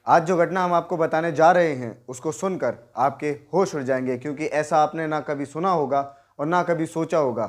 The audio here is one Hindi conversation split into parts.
आज जो घटना हम आपको बताने जा रहे हैं उसको सुनकर आपके होश उड़ जाएंगे, क्योंकि ऐसा आपने ना कभी सुना होगा और ना कभी सोचा होगा।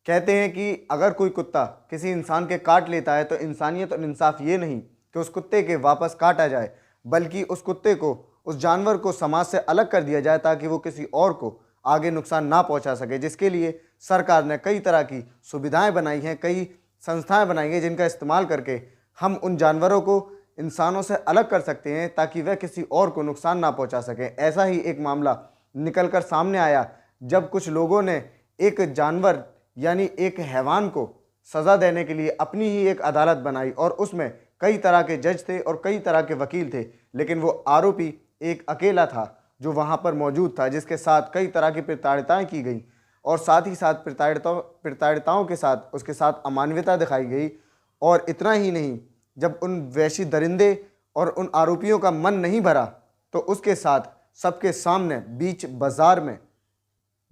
कहते हैं कि अगर कोई कुत्ता किसी इंसान के काट लेता है तो इंसानियत और इंसाफ ये नहीं कि उस कुत्ते के वापस काटा जाए, बल्कि उस कुत्ते को, उस जानवर को समाज से अलग कर दिया जाए ताकि वो किसी और को आगे नुकसान ना पहुंचा सके। जिसके लिए सरकार ने कई तरह की सुविधाएं बनाई हैं, कई संस्थाएं बनाई हैं जिनका इस्तेमाल करके हम उन जानवरों को इंसानों से अलग कर सकते हैं ताकि वह किसी और को नुकसान ना पहुंचा सकें। ऐसा ही एक मामला निकलकर सामने आया जब कुछ लोगों ने एक जानवर यानी एक हैवान को सज़ा देने के लिए अपनी ही एक अदालत बनाई, और उसमें कई तरह के जज थे और कई तरह के वकील थे, लेकिन वो आरोपी एक अकेला था जो वहाँ पर मौजूद था, जिसके साथ कई तरह की प्रताड़िताएँ की गई और साथ ही साथ प्रताड़िताओं के साथ उसके साथ अमानवीयता दिखाई गई। और इतना ही नहीं, जब उन वैशी दरिंदे और उन आरोपियों का मन नहीं भरा तो उसके साथ सबके सामने बीच बाजार में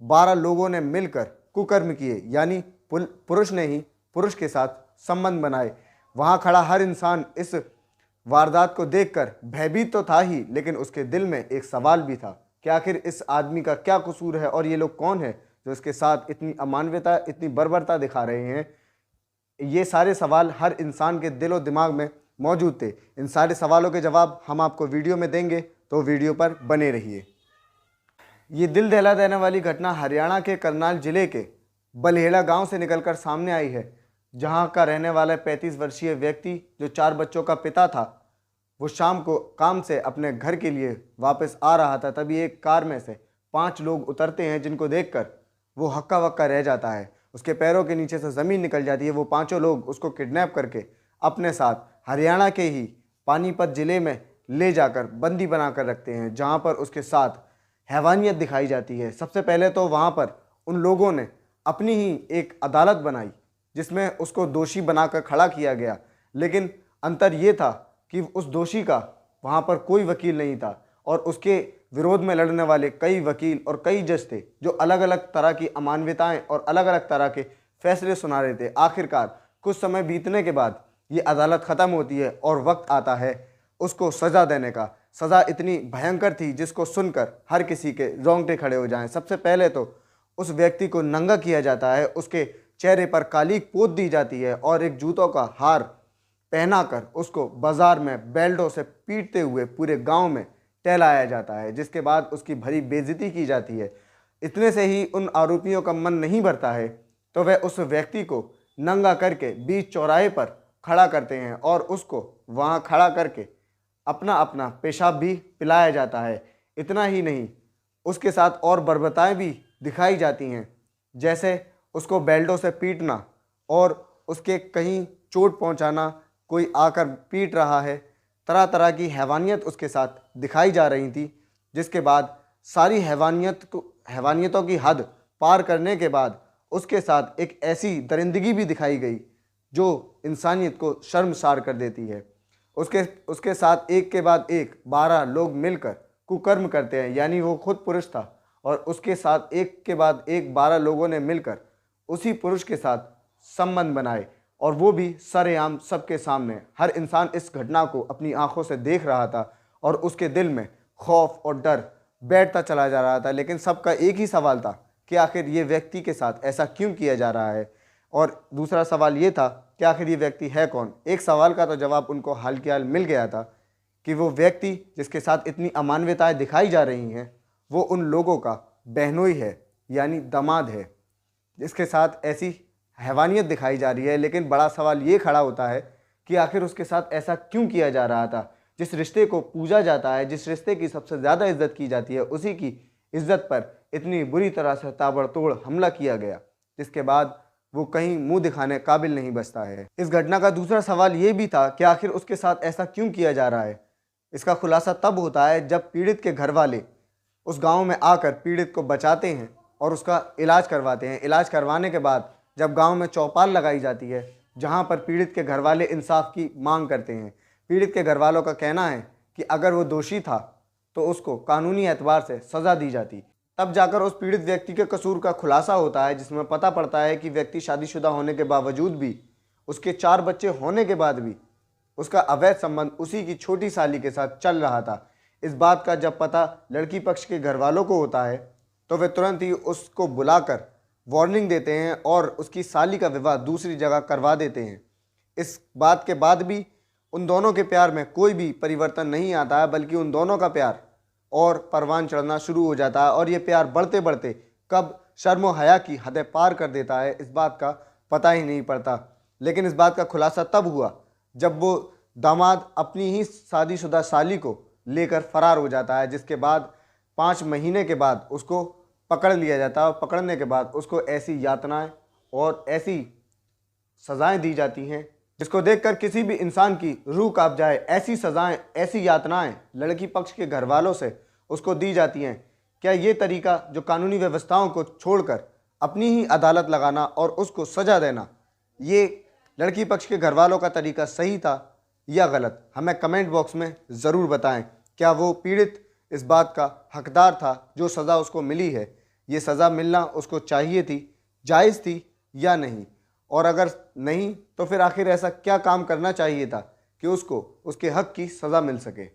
12 लोगों ने मिलकर कुकर्म किए, यानी पुरुष ने ही पुरुष के साथ संबंध बनाए। वहाँ खड़ा हर इंसान इस वारदात को देखकर भयभीत तो था ही, लेकिन उसके दिल में एक सवाल भी था कि आखिर इस आदमी का क्या कसूर है और ये लोग कौन है जो इसके साथ इतनी अमानवीयता, इतनी बर्बरता दिखा रहे हैं। ये सारे सवाल हर इंसान के दिल और दिमाग में मौजूद थे। इन सारे सवालों के जवाब हम आपको वीडियो में देंगे, तो वीडियो पर बने रहिए। ये दिल दहला देने वाली घटना हरियाणा के करनाल जिले के बलहेड़ा गांव से निकलकर सामने आई है, जहां का रहने वाला 35 वर्षीय व्यक्ति जो 4 बच्चों का पिता था, वो शाम को काम से अपने घर के लिए वापस आ रहा था। तभी एक कार में से 5 लोग उतरते हैं, जिनको देखकर वो हक्का बक्का रह जाता है। उसके पैरों के नीचे से ज़मीन निकल जाती है। वो 5 लोग उसको किडनैप करके अपने साथ हरियाणा के ही पानीपत ज़िले में ले जाकर बंदी बनाकर रखते हैं, जहां पर उसके साथ हैवानियत दिखाई जाती है। सबसे पहले तो वहां पर उन लोगों ने अपनी ही एक अदालत बनाई जिसमें उसको दोषी बनाकर खड़ा किया गया, लेकिन अंतर ये था कि उस दोषी का वहाँ पर कोई वकील नहीं था और उसके विरोध में लड़ने वाले कई वकील और कई जज थे जो अलग अलग तरह की अमानवीयताएं और अलग अलग तरह के फैसले सुना रहे थे। आखिरकार कुछ समय बीतने के बाद ये अदालत ख़त्म होती है और वक्त आता है उसको सज़ा देने का। सज़ा इतनी भयंकर थी जिसको सुनकर हर किसी के रोंगटे खड़े हो जाएं। सबसे पहले तो उस व्यक्ति को नंगा किया जाता है, उसके चेहरे पर कालीक पोत दी जाती है और एक जूतों का हार पहनाकर उसको बाजार में बेल्टों से पीटते हुए पूरे गांव में टहलाया जाता है, जिसके बाद उसकी भरी बेइज्जती की जाती है। इतने से ही उन आरोपियों का मन नहीं भरता है तो वह उस व्यक्ति को नंगा करके बीच चौराहे पर खड़ा करते हैं और उसको वहां खड़ा करके अपना अपना पेशाब भी पिलाया जाता है। इतना ही नहीं, उसके साथ और बर्बरताएं भी दिखाई जाती हैं, जैसे उसको बेल्टों से पीटना और उसके कहीं चोट पहुंचाना, कोई आकर पीट रहा है। तरह तरह की हैवानियत उसके साथ दिखाई जा रही थी, जिसके बाद सारी हैवानियतों की हद पार करने के बाद उसके साथ एक ऐसी दरिंदगी भी दिखाई गई जो इंसानियत को शर्मसार कर देती है। उसके साथ एक के बाद एक 12 लोग मिलकर कुकर्म करते हैं, यानी वो खुद पुरुष था और उसके साथ एक के बाद एक 12 लोगों ने मिलकर उसी पुरुष के साथ संबंध बनाए, और वो भी सरेआम सबके सामने। हर इंसान इस घटना को अपनी आंखों से देख रहा था और उसके दिल में खौफ और डर बैठता चला जा रहा था। लेकिन सबका एक ही सवाल था कि आखिर ये व्यक्ति के साथ ऐसा क्यों किया जा रहा है, और दूसरा सवाल ये था कि आखिर ये व्यक्ति है कौन। एक सवाल का तो जवाब उनको हाल के हाल मिल गया था कि वो व्यक्ति जिसके साथ इतनी अमानवीयताएं दिखाई जा रही हैं वो उन लोगों का बहनोई है, यानी दामाद है, जिसके साथ ऐसी हैवानियत दिखाई जा रही है। लेकिन बड़ा सवाल ये खड़ा होता है कि आखिर उसके साथ ऐसा क्यों किया जा रहा था। जिस रिश्ते को पूजा जाता है, जिस रिश्ते की सबसे ज़्यादा इज्जत की जाती है, उसी की इज्जत पर इतनी बुरी तरह से ताबड़तोड़ हमला किया गया, जिसके बाद वो कहीं मुंह दिखाने काबिल नहीं बचता है। इस घटना का दूसरा सवाल ये भी था कि आखिर उसके साथ ऐसा क्यों किया जा रहा है। इसका खुलासा तब होता है जब पीड़ित के घर वाले उस गांव में आकर पीड़ित को बचाते हैं और उसका इलाज करवाते हैं। इलाज करवाने के बाद जब गांव में चौपाल लगाई जाती है, जहां पर पीड़ित के घर वाले इंसाफ की मांग करते हैं। पीड़ित के घर वालों का कहना है कि अगर वो दोषी था तो उसको कानूनी एतबार से सज़ा दी जाती। तब जाकर उस पीड़ित व्यक्ति के कसूर का खुलासा होता है, जिसमें पता पड़ता है कि व्यक्ति शादीशुदा होने के बावजूद भी, उसके 4 बच्चे होने के बाद भी उसका अवैध संबंध उसी की छोटी साली के साथ चल रहा था। इस बात का जब पता लड़की पक्ष के घर वालों को होता है तो वे तुरंत ही उसको बुलाकर वार्निंग देते हैं और उसकी साली का विवाह दूसरी जगह करवा देते हैं। इस बात के बाद भी उन दोनों के प्यार में कोई भी परिवर्तन नहीं आता है, बल्कि उन दोनों का प्यार और परवान चढ़ना शुरू हो जाता है और ये प्यार बढ़ते बढ़ते कब शर्म और हया की हदें पार कर देता है, इस बात का पता ही नहीं पड़ता। लेकिन इस बात का खुलासा तब हुआ जब वो दामाद अपनी ही शादीशुदा साली को लेकर फरार हो जाता है, जिसके बाद 5 महीने के बाद उसको पकड़ लिया जाता है और पकड़ने के बाद उसको ऐसी यातनाएं और ऐसी सज़ाएं दी जाती हैं जिसको देखकर किसी भी इंसान की रूह कांप जाए। ऐसी सज़ाएं, ऐसी यातनाएं लड़की पक्ष के घर वालों से उसको दी जाती हैं। क्या ये तरीका, जो कानूनी व्यवस्थाओं को छोड़कर अपनी ही अदालत लगाना और उसको सज़ा देना, ये लड़की पक्ष के घर वालों का तरीका सही था या गलत? हमें कमेंट बॉक्स में ज़रूर बताएं। क्या वो पीड़ित इस बात का हकदार था? जो सज़ा उसको मिली है, ये सज़ा मिलना उसको चाहिए थी, जायज़ थी या नहीं? और अगर नहीं तो फिर आखिर ऐसा क्या काम करना चाहिए था कि उसको उसके हक की सज़ा मिल सके?